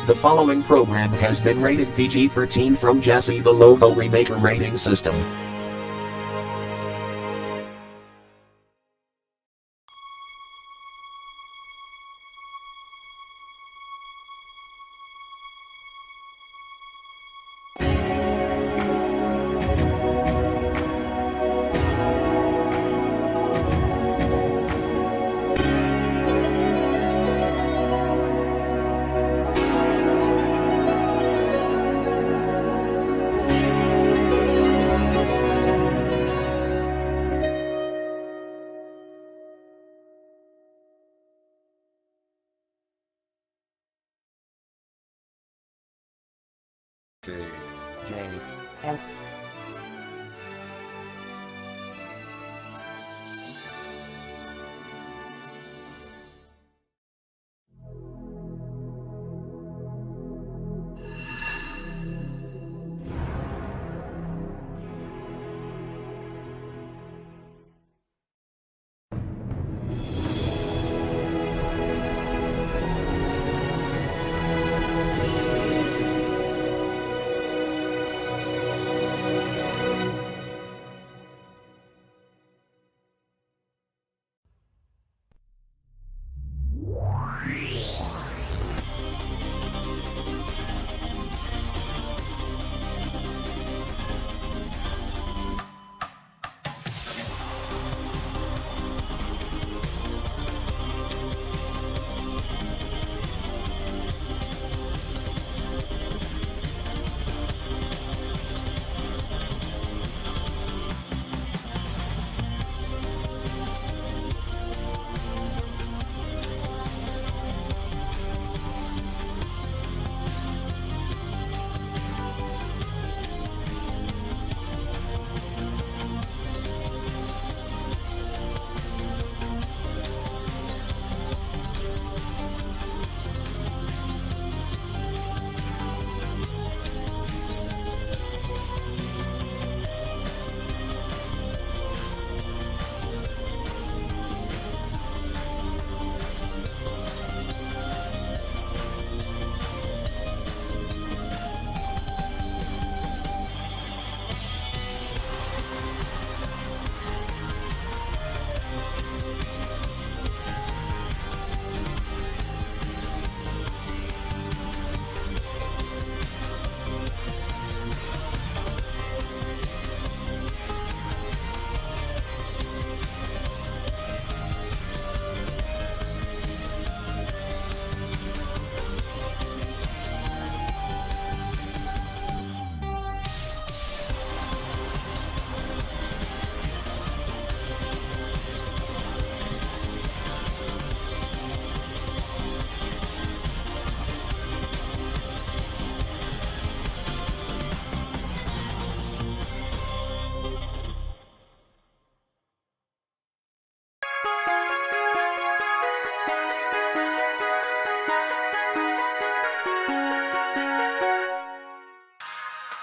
The following program has been rated PG-13 from Jesse the Logo Remaker rating system. KJF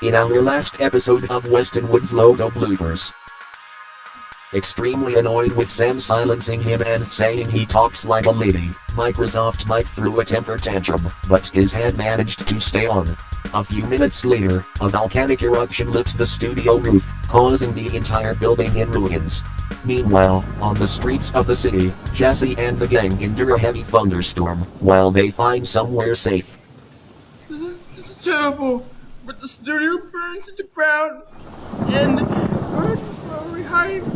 In our last episode of Weston Wood's Logo Bloopers, extremely annoyed with Sam silencing him and saying he talks like a lady, Microsoft Mike threw a temper tantrum, but his hand managed to stay on. A few minutes later, a volcanic eruption lit the studio roof, causing the entire building in ruins. Meanwhile, on the streets of the city, Jesse and the gang endure a heavy thunderstorm, while they find somewhere safe. This is terrible. But the studio burns to the ground, and we're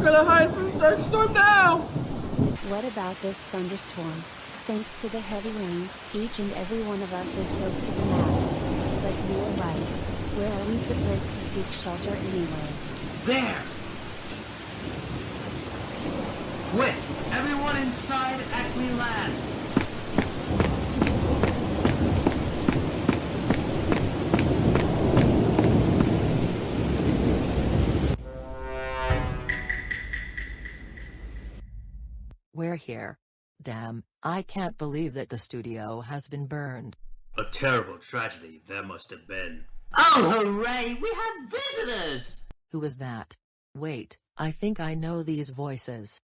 gonna hide from the dark storm now! What about this thunderstorm? Thanks to the heavy rain, each and every one of us is soaked to the max. But you are right. Where are we supposed to seek shelter anyway? There! Quick! Everyone inside Acme Lands! We're here. Damn, I can't believe that the studio has been burned. A terrible tragedy that must have been. Oh, hooray! We have visitors! Who is that? Wait, I think I know these voices.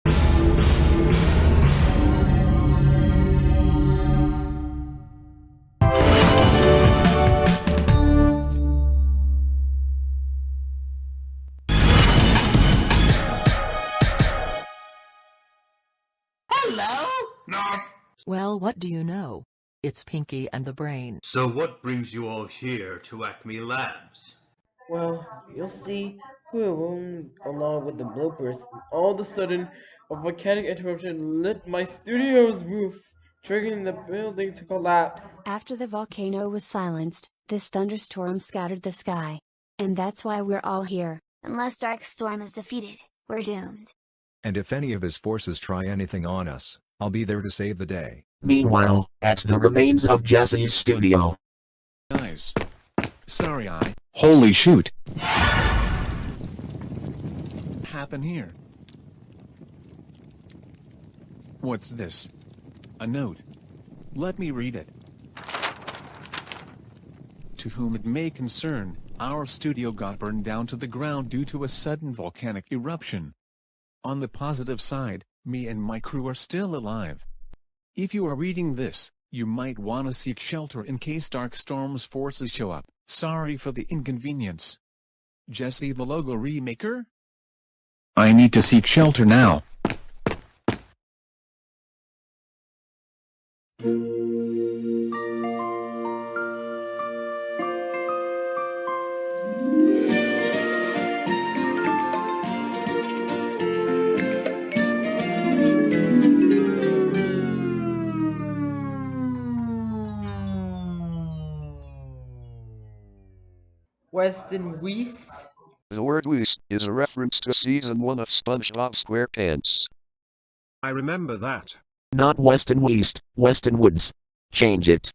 Well, what do you know? It's Pinky and the Brain. So what brings you all here to Acme Labs? Well, you'll see, along with the bloopers, all of a sudden, a volcanic eruption lit my studio's roof, triggering the building to collapse. After the volcano was silenced, this thunderstorm scattered the sky. And that's why we're all here. Unless Darkstorm is defeated, we're doomed. And if any of his forces try anything on us, I'll be there to save the day. Meanwhile, at the remains of Jesse's studio. Guys. Sorry Holy shoot. Happen here. What's this? A note. Let me read it. To whom it may concern, our studio got burned down to the ground due to a sudden volcanic eruption. On the positive side, me and my crew are still alive. If you are reading this, you might want to seek shelter in case Darkstorm's forces show up. Sorry for the inconvenience. Jesse the logo remaker? I need to seek shelter now. Weston Weiss. The word "loose" is a reference to season 1 of SpongeBob SquarePants. I remember that. Not Weston West, Weston Woods. Change it.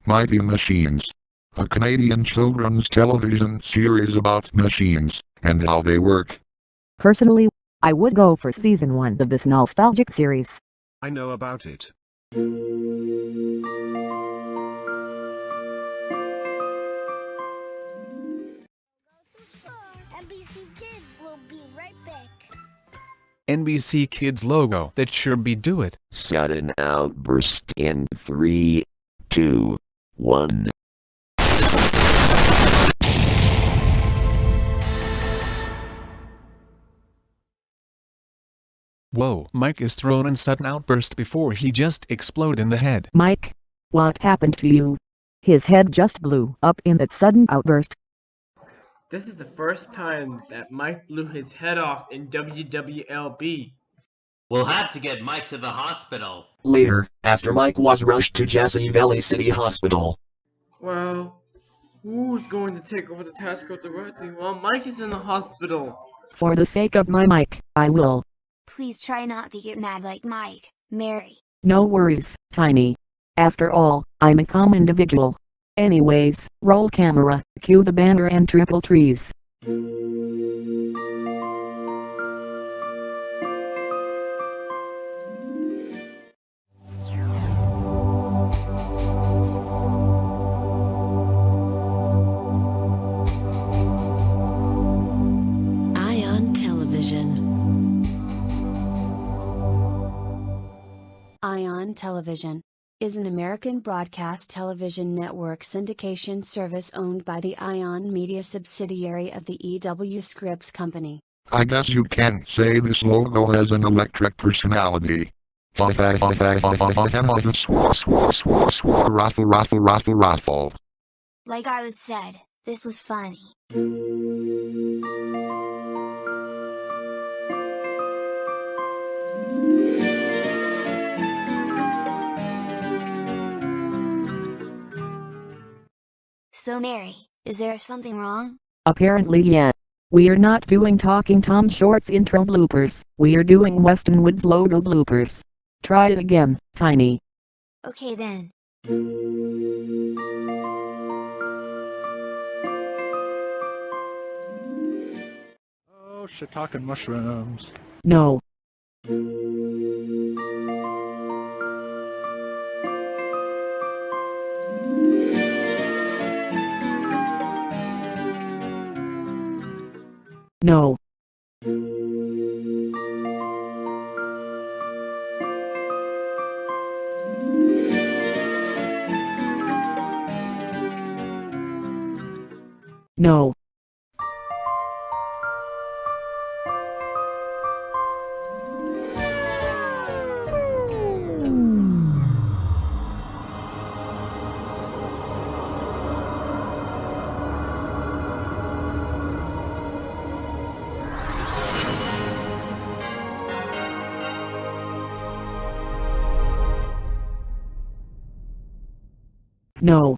Mighty Machines. A Canadian children's television series about machines, and how they work. Personally, I would go for season 1 of this nostalgic series. I know about it. NBC Kids will be right back. NBC Kids logo. That sure be do it. Sudden outburst in 3, 2, 1. Whoa, Mike is thrown in sudden outburst before he just explode in the head. Mike, what happened to you? His head just blew up in that sudden outburst. This is the first time that Mike blew his head off in WWLB. We'll have to get Mike to the hospital. Later, after Mike was rushed to Jesse Valley City Hospital. Well, who's going to take over the task of directing while Mike is in the hospital? For the sake of my Mike, I will. Please try not to get mad like Mike, Mary. No worries, Tiny. After all, I'm a calm individual. Anyways, roll camera, cue the banner and triple trees. Ion Television. Ion Television is an American broadcast television network syndication service owned by the Ion Media subsidiary of the EW Scripps Company. I guess you can say this logo has an electric personality. Raffle. Like I was said, this was funny. So Mary, is there something wrong? Apparently yeah. We're not doing Talking Tom Shorts intro bloopers, we're doing Weston Woods logo bloopers. Try it again, Tiny. Okay then. Oh, shiitake mushrooms. No. No. No. No.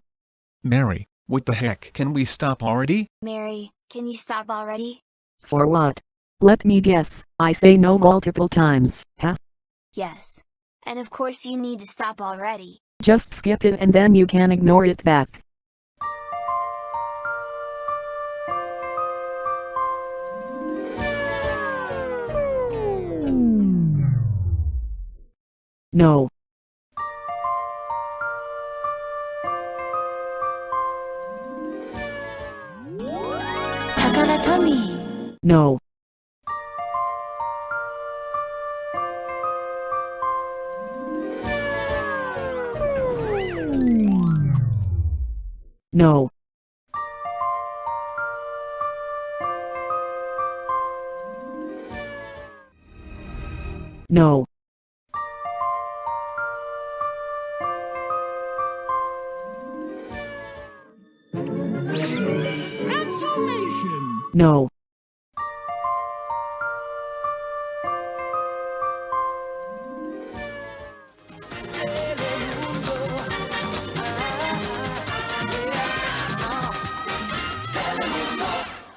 Mary, what the heck? Can we stop already? Mary, can you stop already? For what? Let me guess. I say no multiple times, huh? Yes. And of course you need to stop already. Just skip it and then you can ignore it back. No. No. No. No. Transformation! No.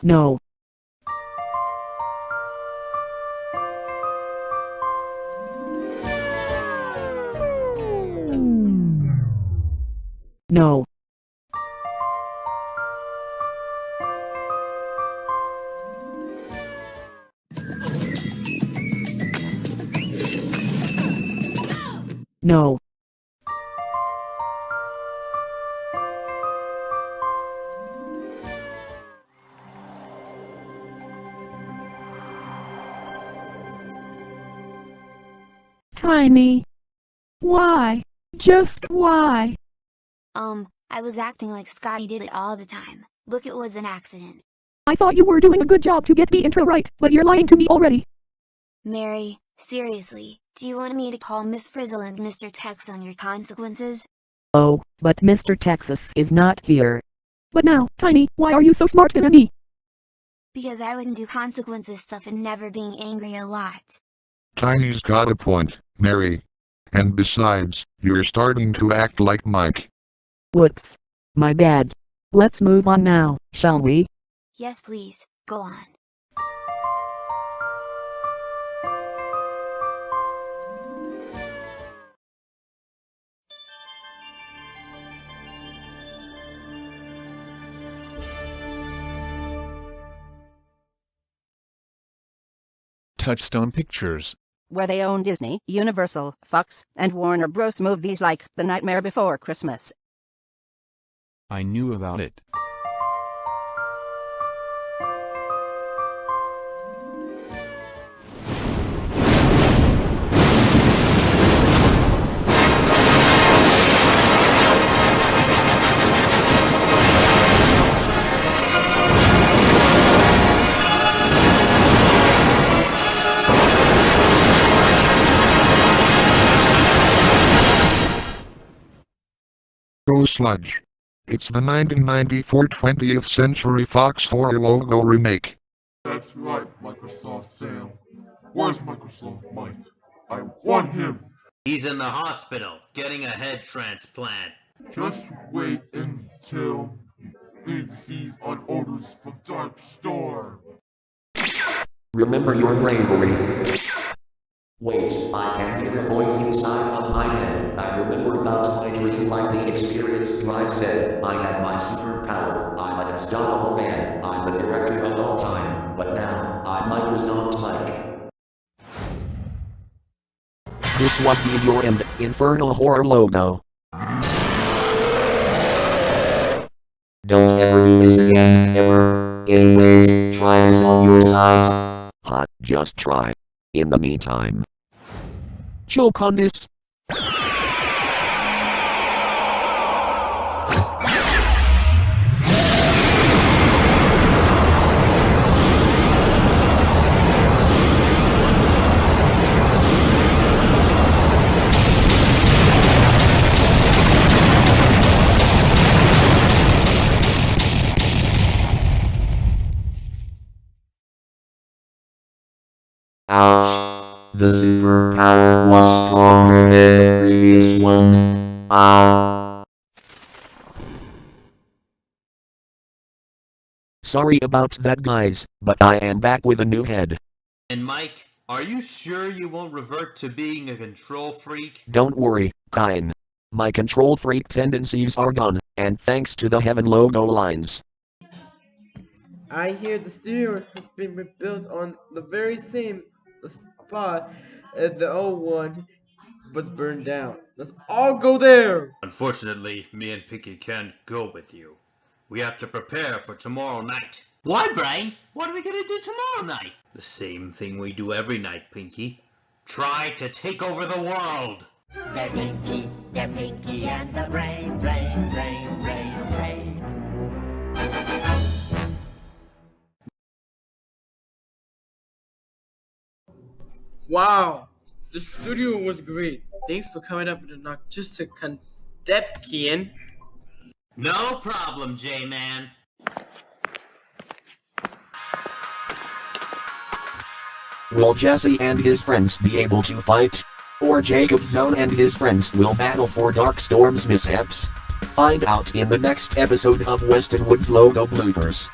No. No. No. Tiny. Why? Just why? I was acting like Scotty did it all the time. Look, it was an accident. I thought you were doing a good job to get the intro right, but you're lying to me already. Mary, seriously, do you want me to call Miss Frizzle and Mr. Tex on your consequences? Oh, but Mr. Texas is not here. But now, Tiny, why are you so smart than me? Because I wouldn't do consequences stuff and never being angry a lot. Tiny's got a point, Mary. And besides, you're starting to act like Mike. Whoops. My bad. Let's move on now, shall we? Yes, please, go on. Touchstone Pictures. Where they own Disney, Universal, Fox, and Warner Bros. Movies like The Nightmare Before Christmas. I knew about it. Go Sludge. It's the 1994 20th Century Fox Horror logo remake. That's right, Microsoft Sam. Where's Microsoft Mike? I want him! He's in the hospital, getting a head transplant. Just wait until he receives on orders from Dark Storm. Remember your bravery. Wait, I can hear a voice inside of my head. I remember about my dream like the experienced drive said. I have my superpower. I'm an unstoppable man. I'm the director of all time. But now, I'm Microsoft Mike. This was the Your End Infernal Horror logo. Don't ever do this again, ever. Anyways, try this on your size. Hot, just try. In the meantime, choke on this. Ouch. The superpower was stronger than the previous one. Sorry about that, guys, but I am back with a new head. And Mike, are you sure you won't revert to being a control freak? Don't worry, Kyle. My control freak tendencies are gone, and thanks to the Heaven logo lines. I hear the studio has been rebuilt on the very same spot as the old one was burned down. Let's all go there! Unfortunately, me and Pinky can't go with you. We have to prepare for tomorrow night. Why, Brain? What are we gonna do tomorrow night? The same thing we do every night, Pinky. Try to take over the world! The Pinky and the Brain. Wow, the studio was great. Thanks for coming up with a knock just to concept, Kian. No problem, J-Man. Will Jesse and his friends be able to fight? Or Jacob Zone and his friends will battle for Darkstorm's mishaps? Find out in the next episode of Weston Woods Logo Bloopers.